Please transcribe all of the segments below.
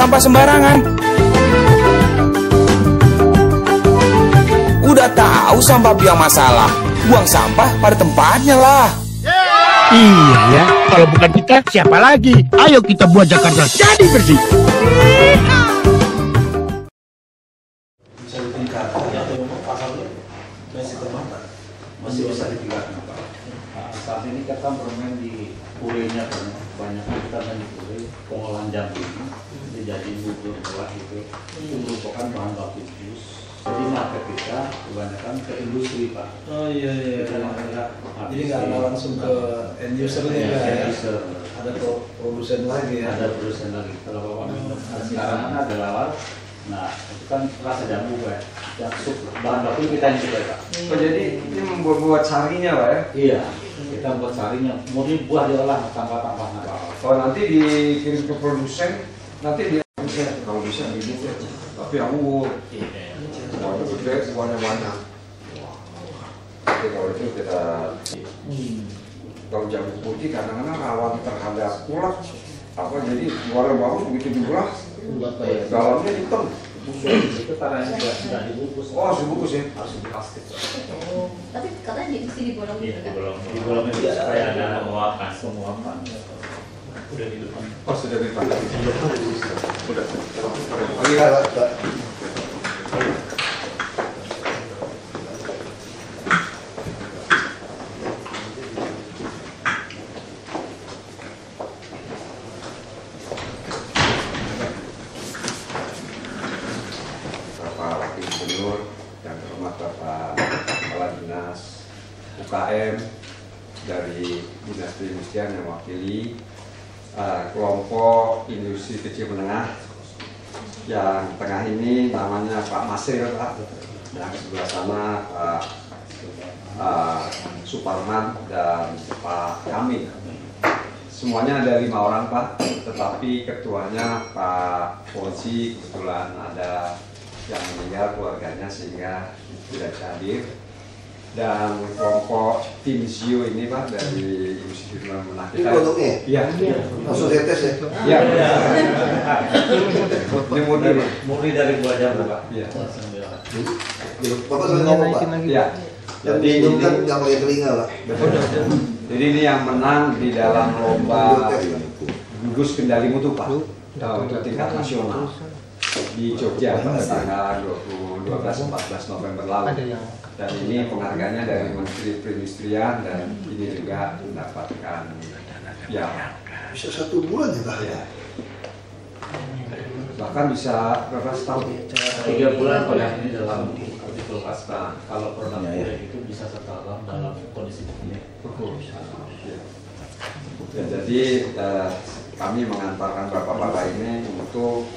sampah sembarangan. Udah tahu sampah biang masalah, buang sampah pada tempatnya lah. Iya ya, kalau bukan kita siapa lagi? Ayo kita buat Jakarta jadi bersih. Bisa ditingkatkan atau pasalnya masih terbatas, masih bisa ditingkatkan. Saat ini kita bermain di purenya banyak kita dan di pure pengolahan jagung jadi bubur buah itu merupakan bahan baku jus. Jadi market kita kebanyakan ke industri, Pak. Oh iya. Jadi nggak langsung ke end user nih ya. Ada produsen lagi ya. Ada produsen lagi. Kalau Bapak minum sekarang ada lawar. Nah, itu kan rasa jambu, Pak. Yang bahan baku kita yang juga, Pak. Oh, jadi ini membuat sarinya, Pak ya? Iya, kita buat sarinya. Murni buah diolah tanpa tambahan apa-apa. Oh, nanti dikirim ke produsen, nanti dia kalau bisa gitu. Tapi aku semuanya gede, semuanya banyak. Tapi kalau itu kita kalau jambu putih kadang-kadang rawan terhadap ulat. Apa jadi luarnya bagus begitu dibelah, dalamnya hitam. Itu karena sudah dibungkus. Oh, harus dibungkus ya? Harus di plastik. Oh, tapi katanya mesti dibolong Iya, gitu kan? dibolong itu supaya ada penguapan. Udah di depan. Oh, sudah di depan. Udah. Bapak Wakil Gubernur yang terhormat Bapak Kepala Dinas UKM dari Dinas Perindustrian yang mewakili kelompok industri kecil menengah yang tengah ini namanya Pak Masir, Pak, yang sebelah sana Pak Suparman dan Pak Kamil. Semuanya ada 5 orang, Pak, tetapi ketuanya Pak Fauzi kebetulan ada yang meninggal keluarganya sehingga tidak bisa hadir. Dan kelompok tim Zio ini, Pak, dari Industri Menengah kita. Ini produknya? Iya. Langsung saya tes ya? Iya. Ini Murni dari buah jambu, Pak. Iya. Bapak sudah ngomong, Pak? Iya. Jadi ini kan nggak pakai telinga, Pak. Jadi ini yang menang di dalam lomba gugus kendali mutu, Pak, untuk tingkat nasional di Jogja pada tanggal 12-14 November lalu. Dan ini penghargaannya dari Menteri Perindustrian dan ini juga mendapatkan piala. Bisa 1 bulan ya, Pak? Ya. Bahkan bisa berapa tahun? 3 bulan kalau ini dalam kulkas. Nah, kalau produk pure itu bisa setahun dalam kondisi begini. Ya, jadi kami mengantarkan bapak-bapak ini untuk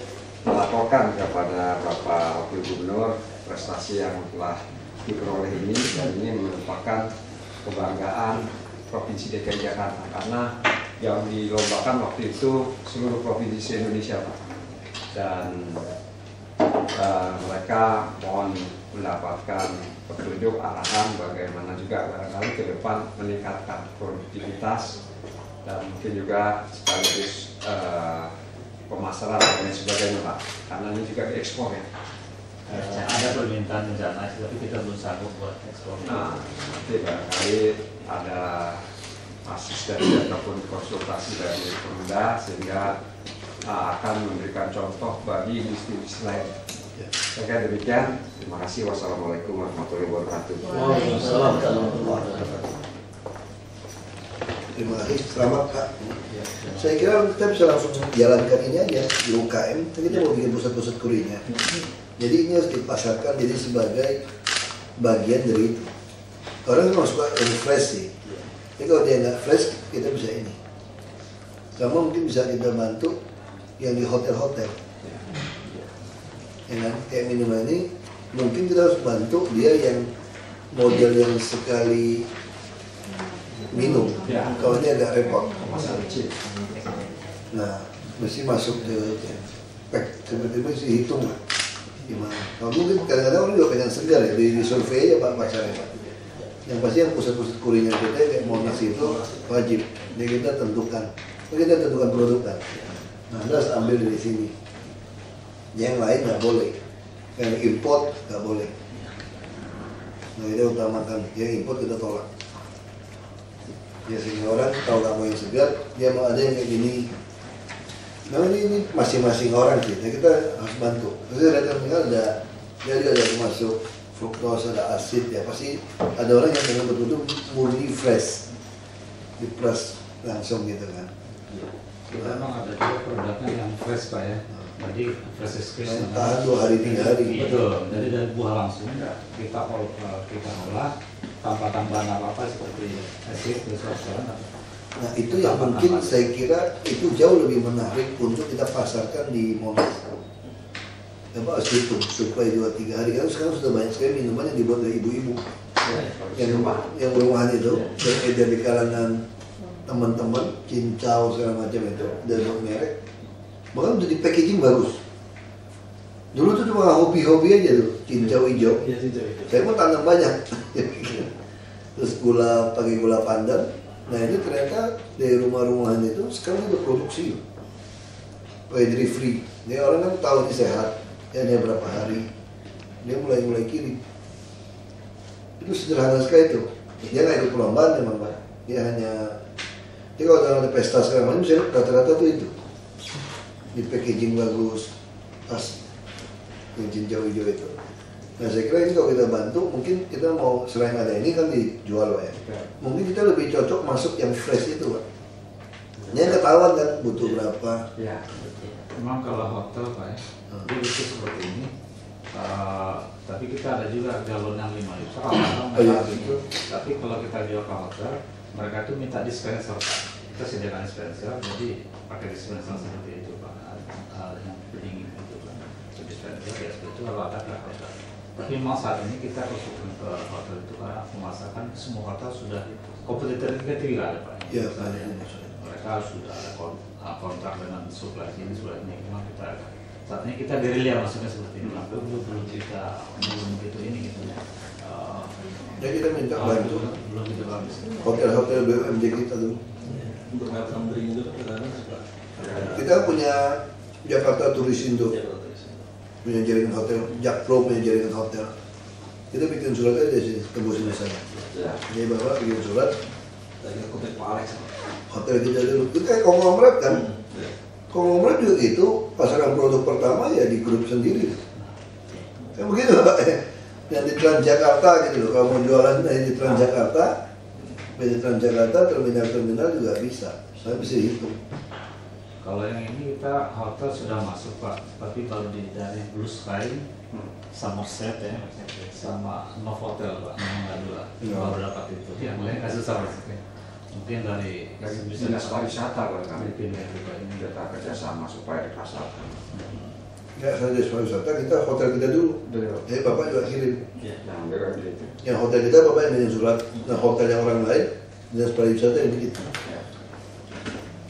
melaporkan kepada Bapak Wakil Gubernur prestasi yang telah diperoleh ini, dan ini merupakan kebanggaan Provinsi DKI Jakarta karena yang dilombakan waktu itu seluruh provinsi Indonesia, Pak. Dan mereka mohon mendapatkan petunjuk arahan bagaimana juga barangkali ke depan meningkatkan produktivitas dan mungkin juga sekaligus pemasaran dan lain sebagainya, Pak, karena ini juga diekspor ya. Ada permintaan rencana, tapi kita belum sanggup buat ekspor. Nah, nanti barangkali ada asisten ataupun konsultasi dari Perumda sehingga akan memberikan contoh bagi industri lain. Saya kira demikian. Terima kasih. Wassalamualaikum warahmatullahi wabarakatuh. Waalaikumsalam warahmatullahi wabarakatuh. Terima kasih. Selamat, Pak. Saya kira kita bisa langsung jalankan ini aja di UKM. Kita mau bikin pusat-pusat kurinya. Jadi ini harus dipasarkan jadi sebagai bagian dari itu. Orang kan suka yang fresh sih. Jadi kalau dia nggak fresh, kita bisa ini. Sama mungkin bisa kita bantu yang di hotel-hotel. Ya kan? Kayak minuman ini, mungkin kita harus bantu dia yang model yang sekali minum. Kalau dia agak repot. Nah, mesti masuk ke pack, tiba-tiba sih hitung lah. Gimana? Kalau mungkin kadang-kadang orang juga pengen segar ya, di survei aja Pak pacarnya, Pak. Yang pasti yang pusat-pusat kuliner kita kayak Monas itu wajib. Jadi kita tentukan produk kan. Nah, Anda harus ambil dari sini. yang lain nggak boleh, yang import nggak boleh. Nah kita utamakan, yang import kita tolak. Ya sehingga orang kalau nggak mau yang segar, dia mau ada yang kayak gini. Nah ini masing-masing orang sih, nah, kita harus bantu. Terus ada terminal ada, dia ada masuk fructose, ada asid, ya pasti ada orang yang pengen betul-betul murni fresh, diperas langsung gitu kan. Kita memang ada juga produknya yang fresh Pak ya. Jadi fresh extraction. Tahan 2 hari 3 hari. Betul. Jadi dari buah langsung kita olah tanpa tambahan apa-apa seperti asid, glycerin. Nah itu yang mungkin saya kira itu jauh lebih menarik untuk kita pasarkan di Monas. Apa itu supaya 2-3 hari, kan sekarang sudah banyak sekali minuman yang dibuat dari ibu-ibu yang rumahan itu beredar di kalangan teman-teman, cincau segala macam itu dan merek, bahkan udah di packaging bagus. Dulu tuh cuma hobi-hobi aja tuh, cincau hijau. Saya mau tanam banyak. Terus pakai gula pandan. Nah ini ternyata dari rumah-rumahan itu sekarang udah produksi, jadi free. Dia orang kan tahu ini sehat, ya dia berapa hari, dia mulai kirim. Itu sederhana sekali itu. Dia nggak ikut perlombaan memang Pak. Dia hanya, jadi kalau ada pesta segala macam, misalnya rata-rata tuh itu di packaging bagus, tas yang cincau hijau itu. Nah saya kira ini kalau kita bantu, mungkin kita mau selain ada ini kan dijual Pak ya. Mungkin kita lebih cocok masuk yang fresh itu Pak. Ini ketahuan kan butuh berapa. Ya, memang kalau hotel Pak ya, dia itu seperti ini. Tapi kita ada juga galon yang 5 liter, orang gitu. Tapi kalau kita jual ke hotel, mereka tuh minta dispenser Pak. Kita sediakan dispenser, jadi pakai dispenser seperti itu Pak. Yang pendingin itu Pak. Dispenser ya itu kalau ada ke hotel. Tapi memang saat ini kita harus ke hotel itu karena pemasakan semua hotel sudah kompetitor kita tidak ada Pak. Ya, Mereka sudah ada kontrak dengan supply ini memang kita saat ini kita gerilya maksudnya seperti ini. Belum kita begitu ini gitu. Ya kita minta bantu. Belum kita bagus. Hotel-hotel BUMD kita dulu. Untuk welcome drink itu Kita punya Jakarta Tourist Indo. Punya jaringan hotel, Jakpro punya jaringan hotel. Kita bikin surat aja sih, tembusin sana. Jadi Bapak bikin surat. dari kontak Pak Alex. Hotel kita dulu, itu kayak konglomerat kan. Konglomerat juga itu pasaran produk pertama ya di grup sendiri. Kan begitu Pak. Yang di Transjakarta gitu loh, kalau mau jualan di Transjakarta, di Transjakarta terminal-terminal juga bisa. Saya bisa hitung. Kalau yang ini kita hotel sudah masuk Pak, tapi baru dari Blue Sky, Somerset ya, sama Novotel Pak, Mangadula baru dapat itu. Yang lain kasus sama sih. Mungkin dari dinas pariwisata kalau kami pindah juga ini. kita kerjasama supaya dipasarkan. Ya, saya di pariwisata kita hotel kita dulu. Jadi Bapak juga kirim. Yang BUMD itu. Yang hotel kita Bapak yang bikin surat. Nah hotel yang orang lain, dinas pariwisata yang bikin.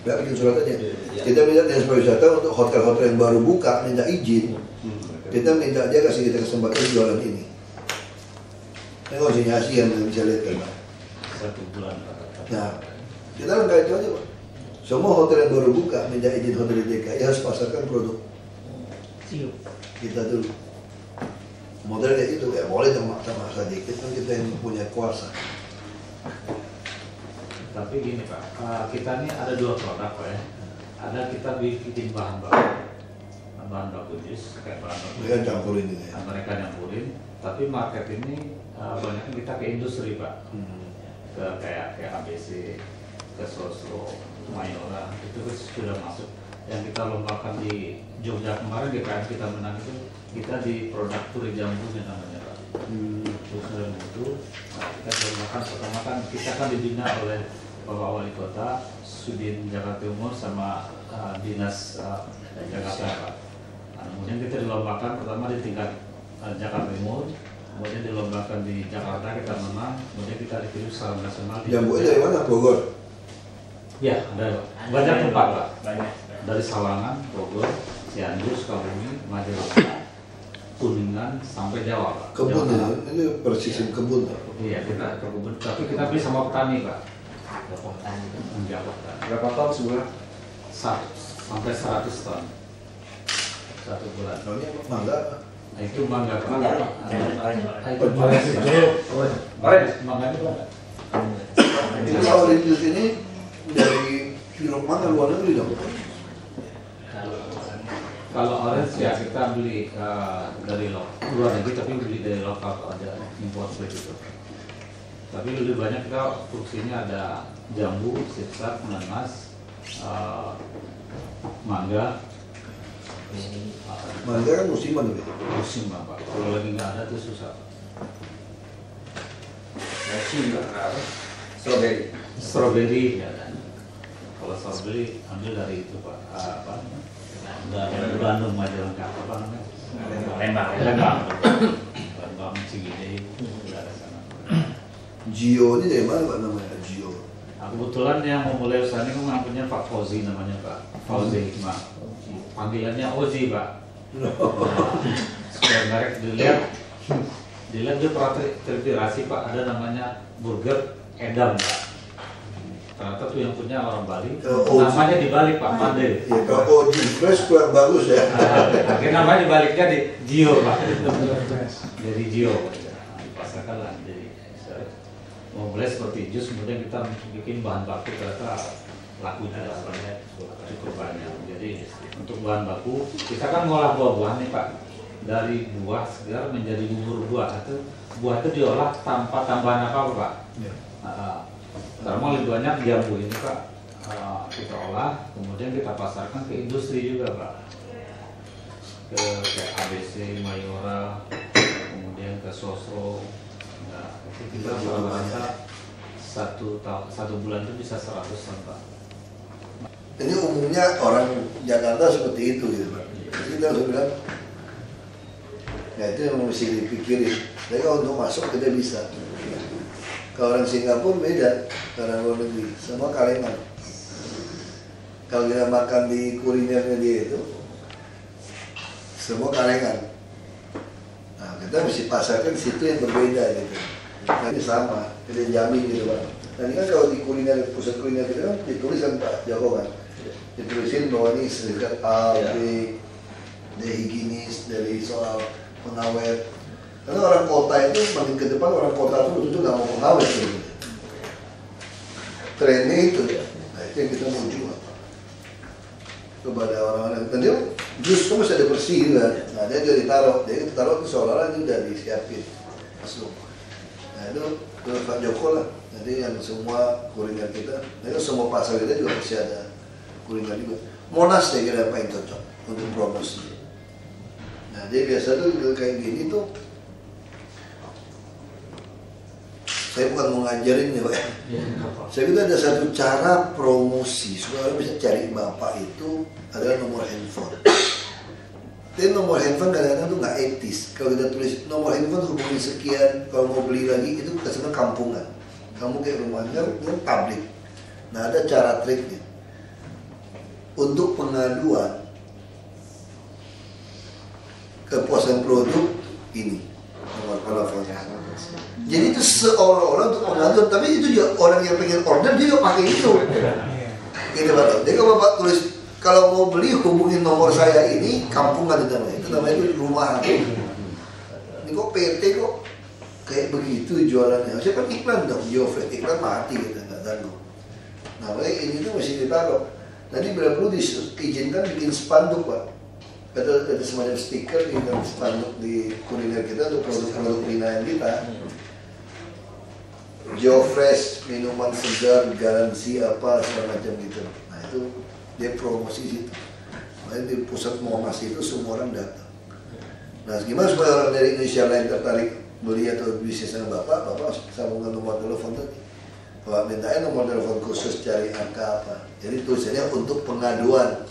Nggak bikin surat aja. Kita minta dinas pariwisata untuk hotel-hotel yang baru buka, minta izin. Kita minta dia kasih kita kesempatan jualan ini. Ini konsinyasi yang bisa lihat kan Pak. 1 bulan Pak. Nah, kita lengkap itu aja Pak. Semua hotel yang baru buka, minta izin hotel di DKI harus pasarkan produk kita dulu. Modelnya itu ya boleh maksa dikit kan kita yang punya kuasa. Tapi gini Pak, kita ini ada 2 produk Pak ya. Ada kita bikin bahan baku jus, kayak bahan baku. Mereka campurin ini ya. Mereka nyampurin, tapi market ini banyak kita ke industri Pak. Ke kayak ABC, ke Sosro, Mayora, itu sudah masuk. Yang kita lombakan di Jogja kemarin di KM kita menang itu, kita di produk puri jambu namanya Pak. Terus dalam itu kita lombakan pertama kan kita kan dibina oleh Bapak Wali Kota, Sudin Jakarta Timur sama Dinas Jakarta Pak. Nah, kemudian kita dilombakan pertama di tingkat Jakarta Timur, kemudian dilombakan di Jakarta kita menang, kemudian kita dikirim secara nasional. Jambunya dari mana? Bogor? Ya, ada banyak tempat Pak. Dari Sawangan, Bogor, Cianjur, Sukabumi, Majalengka, Kuningan sampai Jawa Pak. Kebun ya, ini persisnya kebun Pak. Iya, kita ke kebun, tapi kita beli sama petani Pak. Petani. Berapa ton sebulan? Sampai 100 ton. 1 bulan. Namanya mangga. Nah, itu mangga Pak. Itu mangga itu Pak. Itu kalau di sini dari kilo mangga luar negeri dong. Kalau orange ya kita beli dari luar negeri, tapi beli dari lokal kalau ada import begitu. Tapi lebih banyak kita produksinya ada jambu, sipsat, nanas, mangga. Mangga kan musiman gitu. Musim Pak. Kalau lagi nggak ada tuh susah. Strawberry. Strawberry ya kan. Kalau strawberry ambil dari itu Pak. Dari Bandung aja lengkap apa namanya? Lembang. Lembang Cigede udah ada sana. Gio ini dari mana Pak namanya? Gio. Nah, kebetulan yang mau mulai usaha ini kan punya Pak Fauzi namanya Pak. Fauzi Hikmah. Panggilannya Ozi Pak. Supaya merek dilihat dia pernah terinspirasi Pak, ada namanya burger Edam Pak. Ternyata tuh yang punya orang Bali, namanya dibalik Pak, Pandai. Ya kalau Oji Fresh kurang bagus ya. Akhirnya namanya dibaliknya di Gio Pak. Dari Gio, dipasarkan lah. Jadi mau mulai seperti jus, kemudian kita bikin bahan baku ternyata laku juga cukup banyak. Jadi untuk bahan baku kita kan ngolah buah-buahan nih Pak, dari buah segar menjadi bubur buah. Buah itu diolah tanpa tambahan apa Pak. Terutama lebih banyak jambu ini Pak, kita olah, kemudian kita pasarkan ke industri juga Pak, ke ABC, Mayora, kemudian ke Sosro. Nah, itu kita rata-rata satu bulan itu bisa 100-an Pak. Ini umumnya orang Jakarta seperti itu gitu Pak. Jadi kita harus bilang, ya itu yang mesti dipikirin. Tapi kalau untuk masuk kita bisa. Kalau orang Singapura beda, orang luar negeri, semua kalengan. Kalau kita makan di kulinernya dia itu, semua kalengan. Nah kita mesti pasarkan situ yang berbeda gitu. Ini sama, kita jamin gitu Pak. Nah ini kan kalau di kuliner, pusat kuliner kita kan dituliskan Pak Joko kan, ditulisin bahwa ini serikat A, B, dari higienis, dari soal pengawet. Karena orang kota itu makin ke depan, orang kota itu nggak mau pengawet gitu. Trennya itu ya. Nah itu yang kita mau jual kepada orang-orang. Dan dia justru masih ada bersih kan. Nah dia jadi taruh, dia taruh itu seolah-olah itu udah disiapin masuk. Nah itu Pak Joko lah. Jadi yang semua kuliner kita, itu semua pasar kita juga masih ada kuliner juga. Monas saya kira apa yang cocok untuk promosi. Nah dia biasa tuh kayak gini tuh. Saya bukan mau ngajarin ya Pak. Saya kira ada satu cara promosi supaya orang bisa cari Bapak itu adalah nomor handphone. Tapi nomor handphone kadang-kadang tuh nggak etis. Kalau kita tulis nomor handphone hubungi sekian, kalau mau beli lagi itu kesannya kampungan. Kamu kayak rumahnya itu publik. Nah ada cara triknya. Untuk pengaduan kepuasan produk ini nomor telepon. Jadi itu seolah-olah untuk pengaduan, tapi itu juga orang yang pengen order dia juga pakai itu. Gitu Pak. Jadi kalau Bapak tulis kalau mau beli hubungin nomor saya ini, kampungan itu namanya itu rumahan. Ini kok PT kok kayak begitu jualannya. Saya kan iklan dong, Geofret iklan mati gitu nggak tahu. Nah ini tuh mesti ditaruh. Nanti bila perlu diizinkan bikin spanduk Pak. Ada semacam stiker di spanduk di kuliner kita untuk produk-produk kuliner kita. Geofresh, minuman segar, garansi apa segala macam gitu. Nah itu dia promosi situ. Makanya di pusat Monas itu semua orang datang. Nah gimana supaya orang dari Indonesia lain tertarik beli atau bisnis dengan Bapak sambungan nomor telepon tadi. Bapak mintain nomor telepon khusus cari angka apa. Jadi tulisannya untuk pengaduan.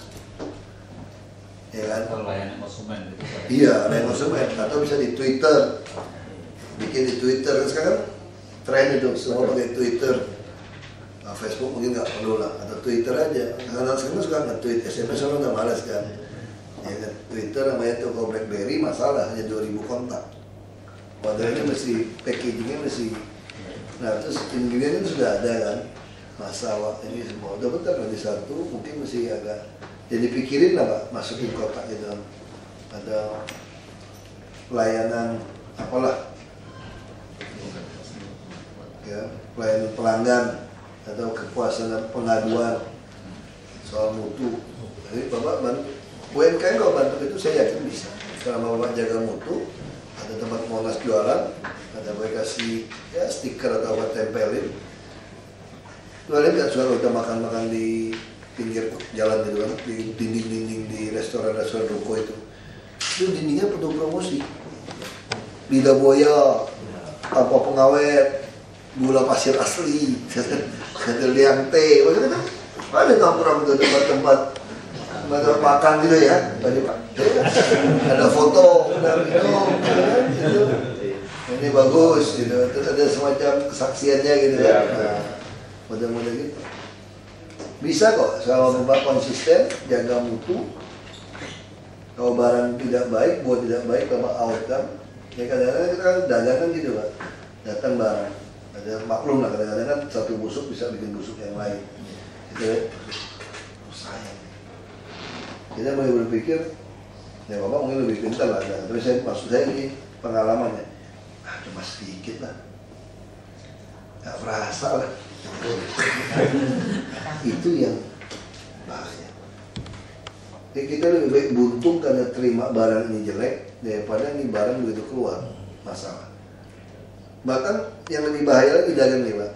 Ya kan? Layanan konsumen gitu. Iya, layanan konsumen. Atau bisa di Twitter. Bikin di Twitter sekarang tren itu semua pakai Twitter. Nah, Facebook mungkin nggak perlu lah, atau Twitter aja. Karena sekarang suka nge-tweet, SMS orang nggak malas kan. Ya kan, Twitter namanya tuh kalau BlackBerry masalah hanya 2000 kontak. Padahal mesti packagingnya mesti. Nah terus ingredientnya sudah ada kan, masalah ini semua. Udah bentar nanti satu mungkin mesti agak. Jadi pikirin lah Pak, masukin kotak gitu. ada pelayanan apalah, ya, pelayanan pelanggan atau kepuasan pengaduan soal mutu. Jadi Bapak bantu UMKM, kalau bantu itu saya yakin bisa. Selama Bapak jaga mutu, ada tempat Monas jualan, ada Bapak kasih ya stiker atau apa tempelin. Kalian nggak suka udah makan-makan di pinggir jalan gitu kan, di dinding-dinding di restoran-restoran ruko itu dindingnya penuh promosi, lidah buaya, apa pengawet, gula pasir asli, liang teh, maksudnya ada nongkrong tuh tempat-tempat makan gitu ya, ada foto, ada minum, gitu. Ini bagus gitu, terus ada semacam kesaksiannya gitu ya. Nah, model-model gitu bisa kok, selama Bapak konsisten jaga mutu. Kalau barang tidak baik, buat tidak baik, Bapak outcome. Ya kadang-kadang kita kan dagangan gitu Pak, datang barang, ada maklum lah, kadang-kadang kan satu busuk bisa bikin busuk yang lain. Gitu ya, sayang. Kita mulai berpikir, ya Bapak mungkin lebih pintar lah, tapi maksud saya ini pengalamannya, cuma sedikit lah, nggak berasa lah. Itu yang bahaya. Jadi kita lebih baik buntung karena terima barang ini jelek daripada ini barang begitu keluar masalah. Bahkan yang lebih bahaya lagi dagang nih Pak.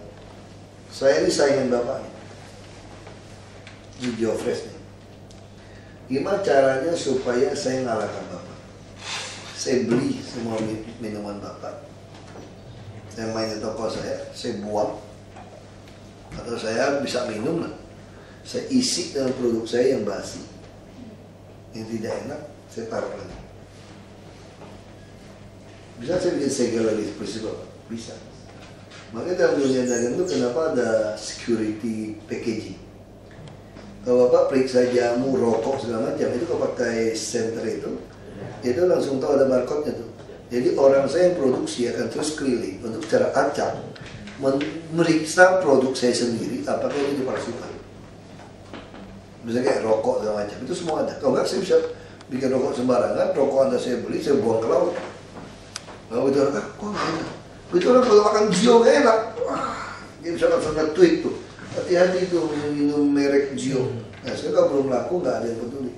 Saya ini saingan Bapak nih, di Geofresh nih. Gimana caranya supaya saya ngalahkan Bapak? Saya beli semua minuman Bapak yang main di toko saya buang. Atau saya bisa minum lah, saya isi dengan produk saya yang basi, yang tidak enak, saya taruh lagi. Bisa saya bikin segel lagi seperti itu? Bisa. Makanya dalam dunia dagang itu kenapa ada security packaging. Kalau Bapak periksa jamu, rokok segala macam itu kalau pakai center itu langsung tahu ada barcode-nya tuh. Jadi orang saya yang produksi akan terus keliling untuk secara acak meriksa produk saya sendiri apakah ini dipalsukan. Misalnya kayak rokok segala macam itu semua ada. Kalau nggak saya bisa bikin rokok sembarangan, rokok Anda saya beli, saya buang ke laut. Lalu itu orang, kok nggak enak? Itu orang kalau makan Gio nggak enak. Wah, dia bisa langsung nge-tweet tuh. Hati-hati tuh minum merek Gio. Nah sekarang kalau belum laku nggak ada yang peduli.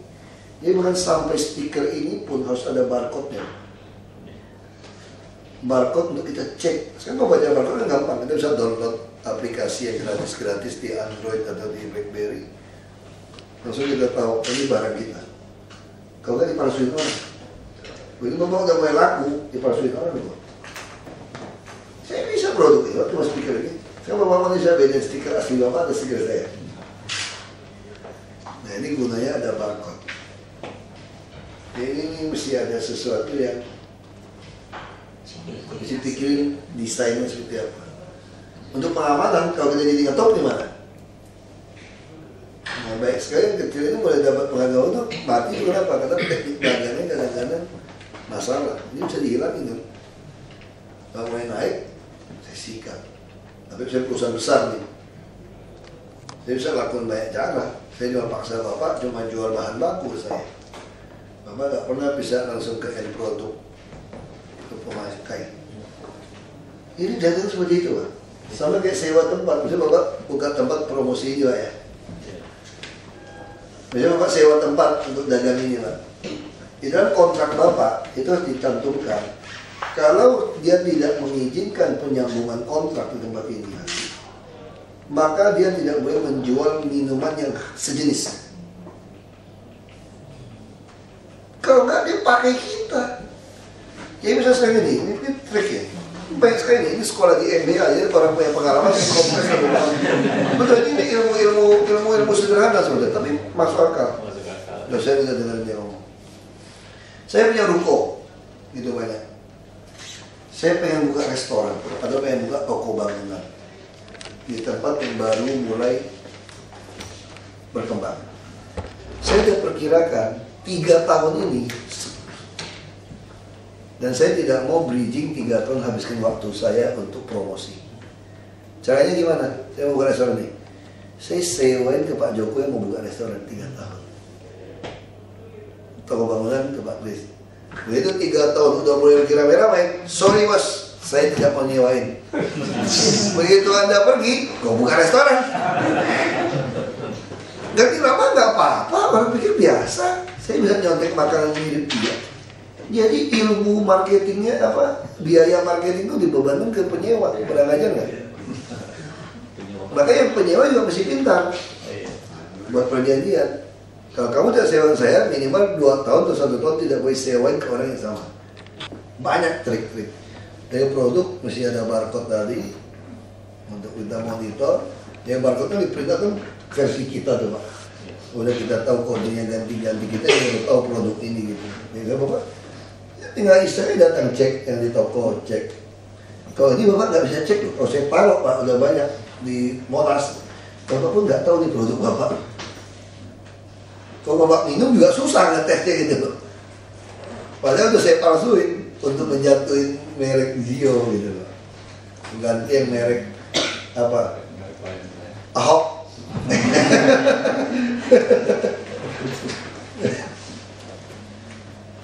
Jadi bukan sampai stiker ini pun harus ada barcode-nya. Barcode untuk kita cek. Sekarang kalau baca barcode kan gampang, kita bisa download aplikasi yang gratis di Android atau di BlackBerry. Langsung kita tahu ini barang kita. Kalau nggak dipalsuin orang. Begitu Bapak udah mulai laku, dipalsuin orang juga. Saya bisa produk itu, cuma stiker ini. Sekarang Bapak bisa beda stiker asli Bapak, ada stiker saya. Nah ini gunanya ada barcode. Jadi ini mesti ada sesuatu yang mesti pikirin desainnya seperti apa. Untuk pengamanan, kalau kita jadi ngetop gimana? Nah baik sekali yang kecil itu boleh dapat pengetahuan itu mati itu kenapa? Karena teknik dagangnya kadang-kadang masalah. Ini bisa dihilangin kan? Kalau mulai naik, saya sikat. Tapi saya perusahaan besar nih, saya bisa lakukan banyak cara. Saya cuma paksa Bapak cuma jual bahan baku saya. Bapak nggak pernah bisa langsung ke end produk. Pemakai. Ini dagang seperti itu Pak. Sama kayak sewa tempat. Misalnya Bapak buka tempat promosi juga ya. Misalnya Bapak sewa tempat untuk dagang ini Pak. Di dalam kontrak Bapak itu harus dicantumkan, kalau dia tidak mengizinkan penyambungan kontrak di tempat ini, maka dia tidak boleh menjual minuman yang sejenis. Kalau nggak dia pakai kita. Jadi misalnya sekarang ini trik ya. Baik sekali ini sekolah di MBA, jadi orang punya pengalaman yang kompleks. Betul, ini ilmu sederhana sebenarnya, tapi masuk akal. Saya bisa dengar dia ngomong. Saya punya ruko, gitu banyak. Saya pengen buka restoran, atau pengen buka toko bangunan di tempat yang baru mulai berkembang. Saya sudah perkirakan 3 tahun ini. Dan saya tidak mau bridging 3 tahun habiskan waktu saya untuk promosi. Caranya gimana? Saya mau buka restoran nih. Saya sewain ke Pak Jokowi yang mau buka restoran 3 tahun. toko bangunan ke Pak Kris. Begitu 3 tahun udah mulai rame-rame, sorry mas, saya tidak mau nyewain. Begitu Anda pergi, kau buka restoran. Ganti nama nggak apa-apa, orang pikir biasa. Saya bisa nyontek makanan mirip dia. Jadi ilmu marketingnya apa? Biaya marketing itu dibebankan ke penyewa, pernah ngajar nggak? Makanya penyewa juga mesti pintar buat perjanjian. Kalau kamu tidak sewa saya, minimal 2 tahun atau 1 tahun tidak boleh sewain ke orang yang sama. Banyak trik-trik. Dari produk mesti ada barcode tadi untuk kita monitor. Yang barcode-nya diperintahkan versi kita tuh Pak. Udah kita tahu kodenya ganti-ganti, kita udah tahu produk ini gitu. Ya Bapak, ya, tinggal istilahnya datang cek yang di toko cek. Kalau ini Bapak nggak bisa cek tuh, kalau saya taruh Pak udah banyak di Monas. Bapak pun nggak tahu nih produk Bapak. Kalau Bapak minum juga susah ngetesnya gitu loh. Padahal udah saya palsuin untuk menjatuhin merek Zio gitu loh. Ganti yang merek apa? Ahok.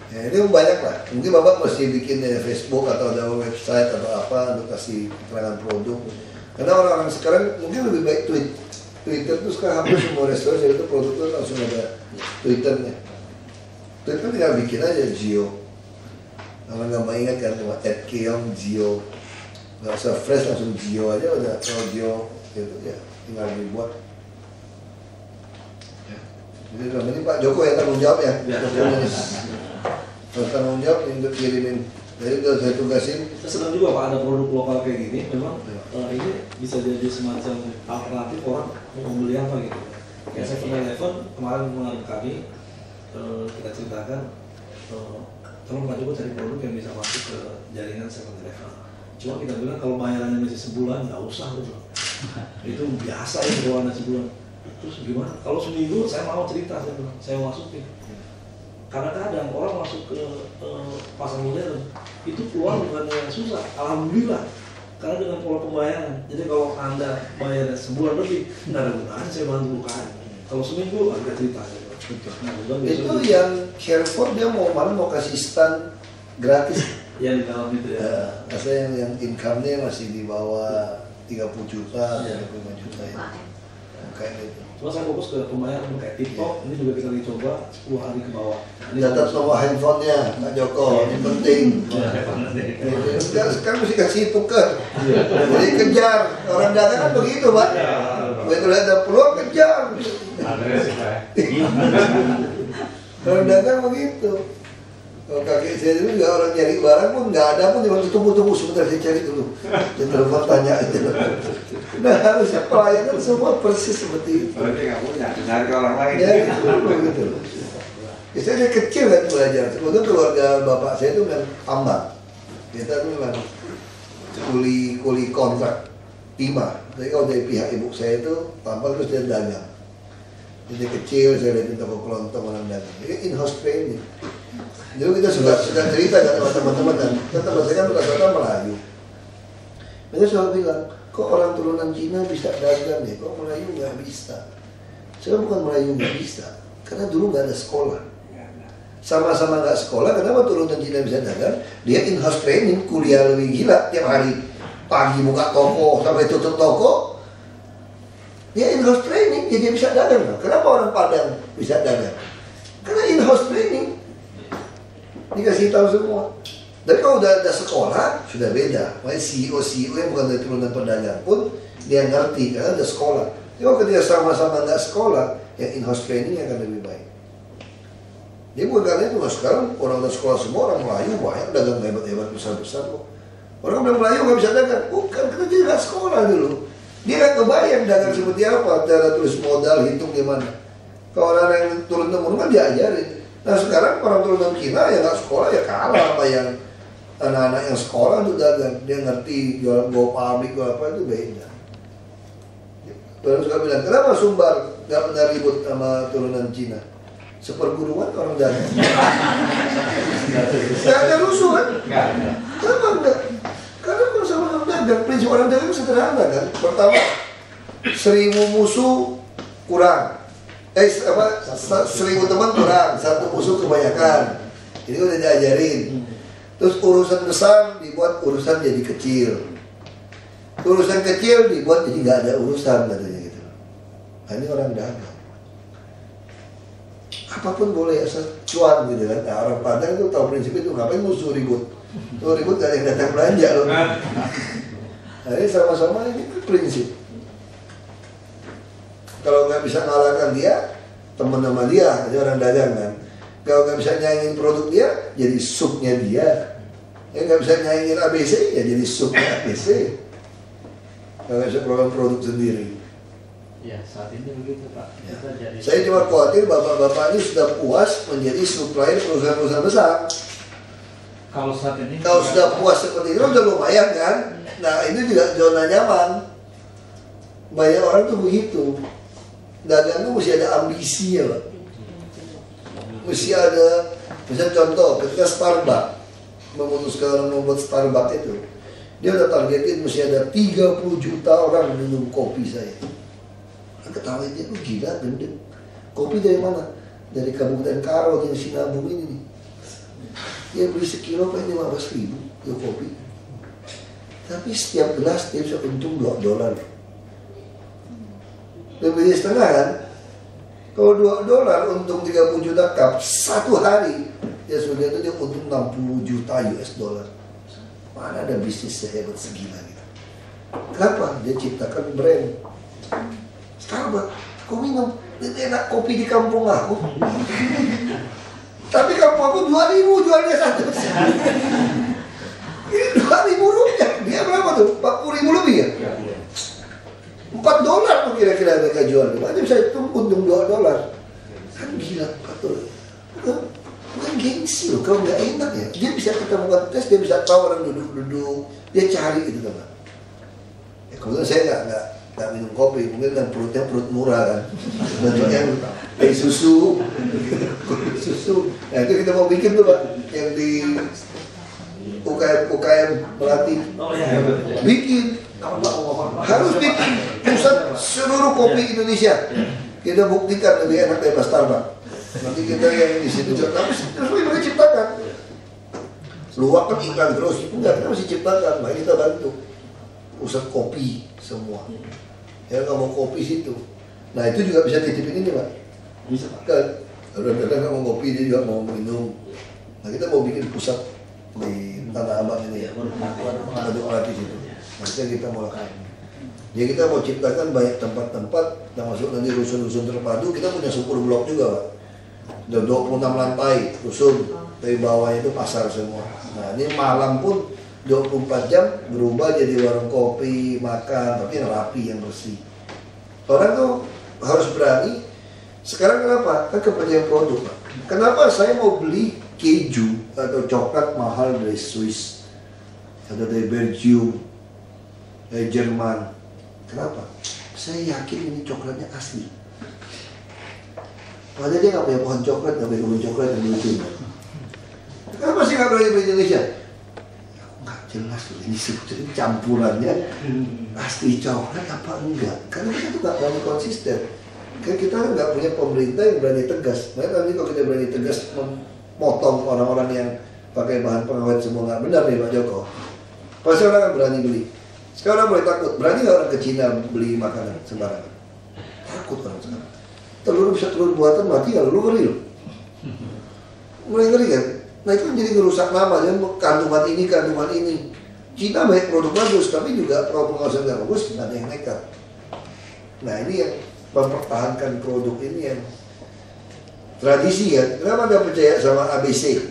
Ya, ini banyak lah. Mungkin Bapak mesti bikin Facebook atau ada website atau apa untuk kasih keterangan produk. Karena orang-orang sekarang mungkin lebih baik Twitter tuh sekarang hampir semua restoran itu produk tuh langsung ada Twitternya. Twitter tinggal bikin aja Zio. Kalau nggak mau ingat kan cuma @keong Zio. Nggak usah fresh langsung Zio aja udah. Kalau Zio itu ya tinggal dibuat. Jadi ini Pak Joko yang tanggung jawab ya. Harus tanggung jawab untuk kirimin. Jadi udah saya tugasin. Kita senang juga Pak ada produk lokal kayak gini. Memang ini bisa jadi semacam alternatif orang mau membeli apa gitu. Kayak 7-Eleven kemarin mengenai kami kita ceritakan tolong Pak Joko cari produk yang bisa masuk ke jaringan 7-Eleven. Cuma kita bilang kalau bayarannya masih sebulan nggak usah gitu. Itu biasa ya bayarannya sebulan. Terus gimana? Kalau seminggu saya mau cerita, saya masukin. Kadang-kadang orang masuk ke pasar modern itu keluar bukannya susah, alhamdulillah. Karena dengan pola pembayaran. Jadi kalau Anda bayar sebulan lebih, nggak ada gunanya saya bantu bukaan. Kalau seminggu agak cerita. Nah, itu yang Carrefour dia mau mana mau kasih stand gratis. Yang di dalam itu ya. Maksudnya yang income-nya masih di bawah 30 juta, 35 juta ya. Kayak gitu. Cuma saya fokus ke pembayaran kayak TikTok, ini juga kita dicoba 10 hari ke bawah. Catat nomor handphonenya Pak Joko, ini penting. Sekarang mesti kasih tuker. Jadi kejar, orang dagang kan begitu Pak. Begitu ada peluang kejar. Orang dagang begitu. Kalau kakek saya dulu juga orang nyari barang pun nggak ada pun dia tunggu sebentar saya cari dulu. Dia telepon tanya aja. Nah harusnya pelayanan semua persis seperti itu. Berarti nggak punya, nyari ke orang lain. Ya gitu. Ya, saya dari kecil kan belajar. Kemudian keluarga bapak saya itu kan tambang. Kita tuh memang kuli kontrak timah. Jadi kalau dari pihak ibu saya itu tambang terus dia dagang. Jadi kecil saya lihat toko kelontong orang dagang. Jadi in-house training. Jadi kita sudah cerita kan sama teman-teman kan, teman saya kan rata-rata Melayu. Mereka selalu bilang, kok orang turunan Cina bisa dagang ya, kok Melayu nggak bisa? Saya bukan Melayu nggak bisa, karena dulu nggak ada sekolah. Sama-sama nggak sekolah, kenapa turunan Cina bisa dagang? Dia in-house training, kuliah lebih gila tiap hari. Pagi buka toko sampai tutup toko. Dia in-house training, jadi dia bisa dagang. Kenapa orang Padang bisa dagang? Karena in-house training. Dikasih tahu semua. Tapi kalau udah ada sekolah sudah beda. Makanya CEO yang bukan dari turunan pedagang pun dia ngerti karena ada sekolah. Tapi kalau ketika sama-sama nggak sekolah, yang in-house training akan lebih baik. Dia bukan karena itu. Sekarang orang udah sekolah semua, orang Melayu banyak dagang hebat-hebat besar-besar kok. Orang bilang Melayu nggak bisa dagang, bukan karena dia nggak sekolah dulu. Dia nggak kebayang dagang seperti apa, cara tulis modal, hitung gimana. Kalau orang yang turun-temurun kan diajarin. Nah sekarang orang turunan Cina yang nggak sekolah ya kalah sama yang anak-anak yang sekolah untuk dagang. Dia ngerti jual pabrik jual apa itu beda. Terus suka bilang kenapa Sumbar nggak pernah ribut sama turunan Cina? Seperguruan orang dagang. Nggak ada rusuh kan? Kenapa enggak? Karena kalau sama-sama dagang, prinsip orang dagang sederhana kan. Pertama, 1000 musuh kurang. 1000 teman kurang, 1 musuh kebanyakan. Ini udah diajarin. Terus urusan besar dibuat urusan jadi kecil. Urusan kecil dibuat jadi nggak ada urusan katanya gitu. Nah, ini orang dagang. Apapun boleh asal cuan gitu kan. Nah, orang Padang tuh tahu prinsip itu, ngapain musuh ribut? Tuh ribut gak ada yang datang belanja loh. Nah, ini sama-sama ini prinsip. Kalau nggak bisa ngalahkan dia, teman sama dia, jadi orang dagang kan. Kalau nggak bisa nyaingin produk dia, jadi subnya dia. Yang nggak bisa nyaingin ABC, ya jadi subnya ABC. Kalau nggak bisa keluarkan produk sendiri. Ya, saat ini begitu Pak. Ya. Kita jadi Saya cuma khawatir bapak-bapak ini sudah puas menjadi supplier perusahaan-perusahaan besar. kalau saat ini Kalau sudah puas seperti itu, udah lumayan kan. Nah, ini juga zona nyaman. Banyak orang tuh begitu. Dagang tuh mesti ada ambisi ya Pak. Mesti ada, misalnya contoh, ketika Starbucks memutuskan membuat Starbucks itu, dia udah targetin mesti ada 30 juta orang minum kopi saya. Ketawain dia, lu gila gendeng. Kopi dari mana? Dari Kabupaten Karo yang Sinabung ini nih. Dia beli sekilo paling 15.000 ya kopi. Tapi setiap gelas dia bisa untung $2. Lebih setengah kan? Kalau $2 untung 30 juta cup 1 hari, ya sudah itu dia untung 60 juta US dollar. Mana ada bisnis sehebat segila gitu. Kenapa? Dia ciptakan brand Starbucks. Kau minum, ini enak kopi di kampung aku. Tapi kampung aku 2.000 jualnya satu. Ini 2.000 rupiah. Dia berapa tuh? 40.000 lebih ya? $4 tuh kira-kira mereka jual. Makanya bisa untung $2. Kan gila, betul. Bukan gengsi loh, kalau nggak enak ya. Dia bisa ketemu tes, dia bisa tahu orang duduk-duduk, dia cari gitu kan. Ya, kebetulan saya nggak minum kopi, mungkin kan perutnya perut murah kan. Banyak yang susu. Nah itu kita mau bikin tuh Pak, yang di UKM Melati. Bikin. Harus bikin pusat seluruh kopi Indonesia. Kita buktikan lebih enak dari Starbucks. Nanti kita yang di situ tapi terus mereka ciptakan. Luakan iklan terus. Enggak, kita masih ciptakan. Mari kita bantu pusat kopi semua. Ya nggak mau kopi situ. Nah itu juga bisa titipin ini Pak. Bisa Pak. Kan kadang-kadang nggak mau kopi, dia juga mau minum. Nah kita mau bikin pusat di Tanah Abang ini ya. Ada orang di situ. Maksudnya kita mau lakukan. Ya kita mau ciptakan banyak tempat-tempat, termasuk nanti rusun-rusun terpadu. Kita punya super blok juga Pak. Ada 26 lantai rusun, dari bawahnya itu pasar semua. Nah ini malam pun 24 jam berubah jadi warung kopi, makan, tapi yang rapi, yang bersih. Orang tuh harus berani. Sekarang kenapa? Kan kepercayaan produk Pak. Kenapa saya mau beli keju atau coklat mahal dari Swiss atau dari Belgium, dari Jerman? Kenapa? Saya yakin ini coklatnya asli. Padahal dia nggak punya pohon coklat, nggak punya kebun coklat yang lucu. Kenapa sih nggak berani beli Indonesia? Ya, nggak jelas loh ini sebetulnya campurannya asli coklat apa enggak? Karena kita tuh nggak berani konsisten. Kan kita nggak punya pemerintah yang berani tegas. Makanya nanti kalau kita berani tegas memotong orang-orang yang pakai bahan pengawet semua nggak benar nih Pak Joko. Pasti orang akan berani beli. Sekarang mulai takut. Berani nggak orang ke Cina beli makanan sembarangan? Takut orang sekarang. Telur bisa telur buatan mati kalau lu ngeri loh. Mulai ngeri kan? Nah itu jadi ngerusak nama, dan kandungan ini. Cina banyak produk bagus, tapi juga kalau pengawasan nggak bagus, nggak ada yang nekat. Nah ini yang mempertahankan produk ini yang tradisi kan. Kenapa nggak percaya sama ABC?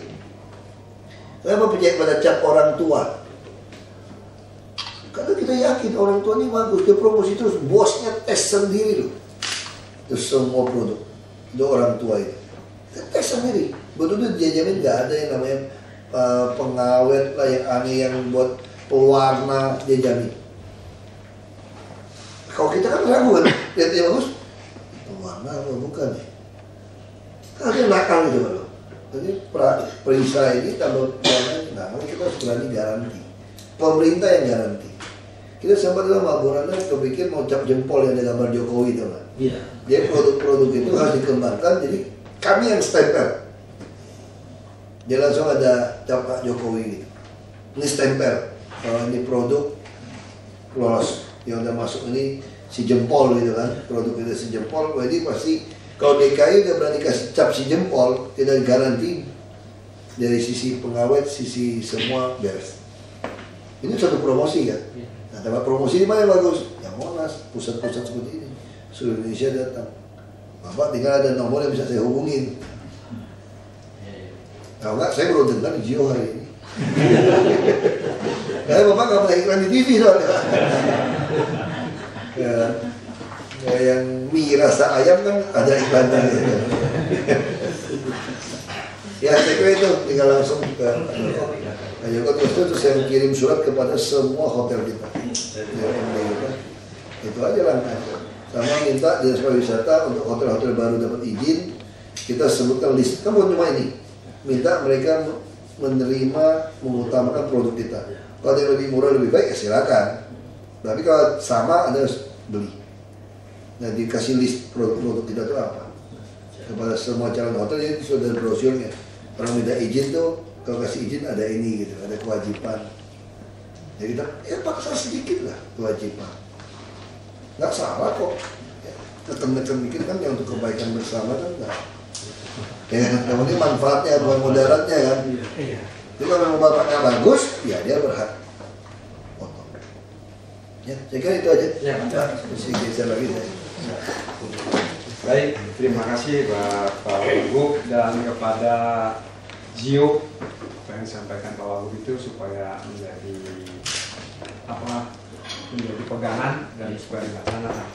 Kenapa percaya pada cap orang tua? Karena kita yakin orang tua ini bagus, dia promosi terus, bosnya tes sendiri loh. Terus semua produk itu orang tua itu tes sendiri, betul tuh dijajanin nggak ada yang namanya pengawet lah yang aneh yang buat pewarna dia jamin. Kalau kita kan ragu kan, lihat dia bagus, pewarna apa bukan ya? Kan dia nakal gitu loh. Jadi perisa ini kalau pewarna, nah kita harus berani garanti. Pemerintah yang garanti. Kita sempat dulu sama Bu Rana kepikir mau cap jempol yang ada gambar Jokowi itu kan. Iya. Jadi produk-produk itu harus dikembangkan, jadi kami yang stempel. Dia langsung ada cap Pak Jokowi gitu. Ini stempel, kalau ini produk lolos, yang udah masuk ini si jempol gitu kan, produk itu si jempol, jadi pasti kalau DKI udah berani kasih cap si jempol, tidak garansi dari sisi pengawet, sisi semua beres. Ini satu promosi kan. Nah, tempat promosi di mana yang bagus? Yang Monas, pusat-pusat seperti ini. Seluruh Indonesia datang. Bapak tinggal ada nomor yang bisa saya hubungin. Kalau enggak, saya baru dengar di Jio hari ini. Karena Bapak nggak pernah iklan di TV soalnya. Ya, yang mie rasa ayam kan ada iklannya. Ya, saya kira itu tinggal langsung ke Pak Joko terus saya kirim surat kepada semua hotel kita. Ya, itu aja langkahnya. Sama minta dinas pariwisata untuk hotel-hotel baru dapat izin, kita sebutkan list. Kan bukan cuma ini, minta mereka menerima, mengutamakan produk kita. Kalau ada yang lebih murah lebih baik ya silakan. Tapi kalau sama Anda harus beli. Nah, dikasih list produk-produk kita itu apa kepada semua calon hotel, jadi sudah ada brosurnya. Orang minta izin tuh, kalau kasih izin ada ini gitu, ada kewajiban. Jadi kita paksa sedikit lah kewajiban. Nggak salah kok. Ya, neken-neken dikit kan yang untuk kebaikan bersama kan enggak. Ya, yang penting manfaatnya bukan mudaratnya kan. Jadi kalau memang bapaknya bagus, ya dia berhak. Ya, saya kira itu aja. Ya, mesti geser lagi saya. Baik, terima kasih Bapak Wagub dan kepada Jio yang disampaikan Pak Wagub itu supaya menjadi pegangan dan supaya dilaksanakan.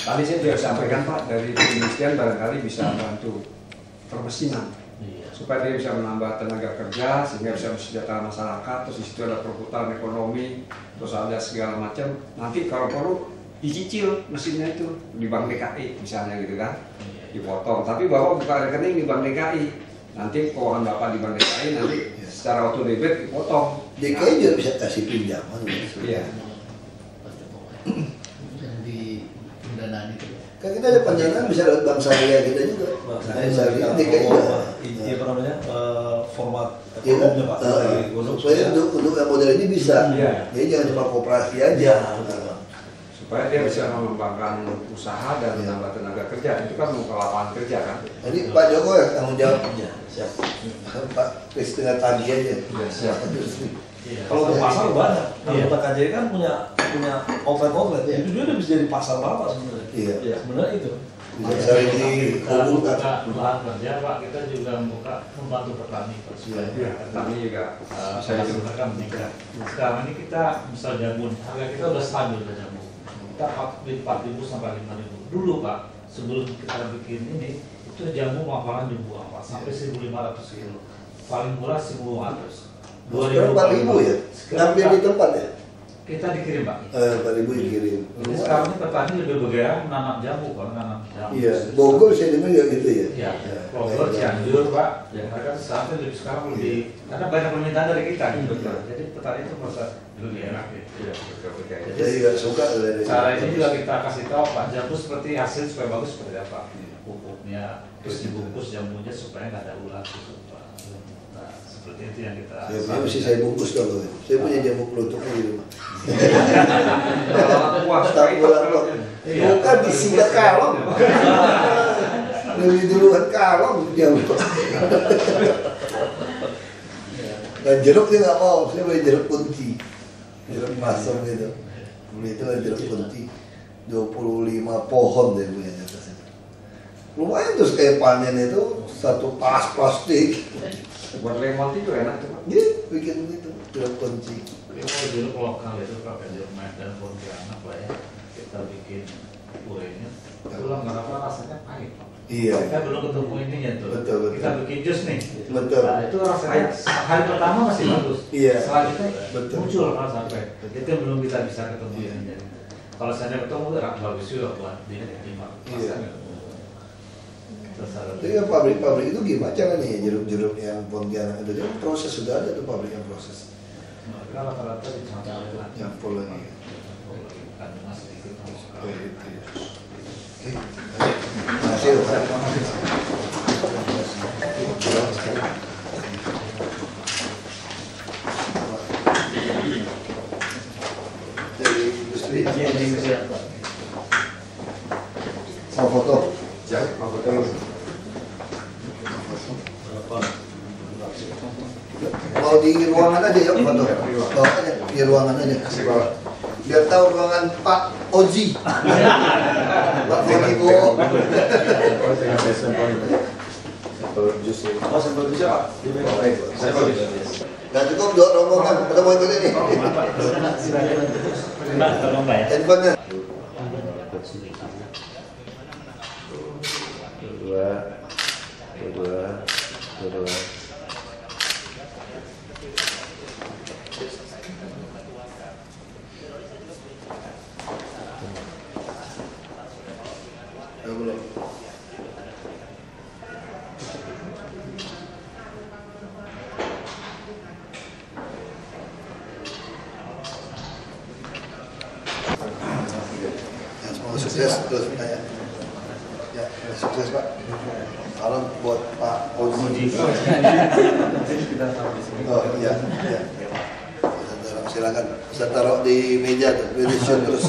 Tadi saya juga sampaikan Pak, dari perindustrian barangkali bisa bantu permesinan supaya dia bisa menambah tenaga kerja sehingga bisa mensejahterakan masyarakat. Terus di situ ada perputaran ekonomi, terus ada segala macam. Nanti kalau perlu dicicil mesinnya itu di Bank DKI misalnya gitu kan, dipotong. Tapi Bapak buka rekening di Bank DKI, nanti keuangan Bapak di Bank DKI nanti secara auto debit dipotong. DKI juga bisa kasih pinjaman. Iya. Yang di pendanaan itu. Kan kita ada pendanaan bisa lewat bank syariah kita juga. Bank syariah DKI juga. Ini apa namanya? Format Iya kan? umumnya Pak. Supaya untuk yang model ini bisa. Iya. Jadi jangan cuma koperasi aja. Supaya dia bisa mengembangkan usaha dan menambah tenaga kerja. Itu kan membuka lapangan kerja kan. Jadi Pak Joko ya tanggung jawab. Iya, siap. Pak Kris dengan tadi aja. Iya, siap. Kalau untuk pasar banyak. Kalau Iya. kita KJI kan punya outlet. Itu dia udah bisa jadi pasar Bapak sebenarnya. Iya. Sebenarnya itu. Bisa sering Kita dihubungkan. buka lahan kerja Pak, kita juga membantu petani Pak, supaya Iya, petani juga bisa hasil hidup. mereka meningkat. Sekarang ini kita misal jamu, harga kita udah stabil udah jamu. Kita 4.000 sampai 5.000. Dulu Pak, sebelum kita bikin ini, itu jamu mapalan dibuang Pak sampai 1.500 kilo. Paling murah 1.500. Sekarang 4.000 ya? Ngambil di tempat ya? Kita dikirim Pak. 4.000 dikirim. Jadi sekarang ini petani lebih bergairah menanam jamu Pak, menanam jamu. Iya, Bogor saya dengar juga gitu ya. Iya, Bogor, Cianjur, Pak. Ya, mereka sekarang lebih karena banyak permintaan dari kita gitu. Jadi petani itu merasa lebih enak gitu. Saya juga suka. Cara ini juga kita kasih tahu Pak, jamu seperti hasil supaya bagus seperti apa. Pupuknya, terus dibungkus jamunya supaya nggak ada ulat gitu Pak. Nah, seperti itu yang kita. Saya mesti saya bungkus dulu. Saya punya jamu pelutupnya di rumah. Tak pulang kok. Bukan disingkat kalong. Lebih duluan kalong jamu. Dan jeruk dia nggak mau. Saya beli jeruk kunci. Jeruk masam gitu. Beli itu kan jeruk kunci. 25 pohon dia punya di atasnya. Lumayan terus kayak panen itu satu tas plastik. Buat lemon itu enak tuh Pak. Iya, bikin begitu jeruk kunci. Ini mau jeruk lokal itu pakai jeruk Medan Pontianak lah ya. Kita bikin kurenya. Itulah nggak rasanya pahit Pak. Iya. Kita belum ketemu ininya tuh. Betul. Kita bikin jus nih. Betul. Nah, itu rasanya hari pertama masih bagus. Iya. Selanjutnya Betul. muncul rasa sampai. Itu yang belum kita bisa ketemu ini. Kalau saya ketemu bagus juga buat dimakan. Iya. Terus Tapi kan pabrik-pabrik itu gimana caranya ya jeruk-jeruk yang Pontianak itu kan proses sudah ada tuh pabrik yang proses mereka rata-rata dicampur lagi. campur lagi. kandungan sedikit. Terima kasih. Dari industri. Mau foto? Ya, mau foto. Mau di ruangan aja yuk foto. Bawa aja di ruangan aja. Biar tahu ruangan Pak Oji. Pak Oji Oh, sampel jus ya Pak? Sampel jus. Nggak cukup dua rombongan. Kita mau ikut ini. Mbak, tolong Mbak ya. Handphonenya. Kedua. Belum. Semoga sukses terus ya. Ya, sukses Pak. Salam buat Pak Oji. Oh iya, iya. Silakan. Saya taruh di meja tuh, terus.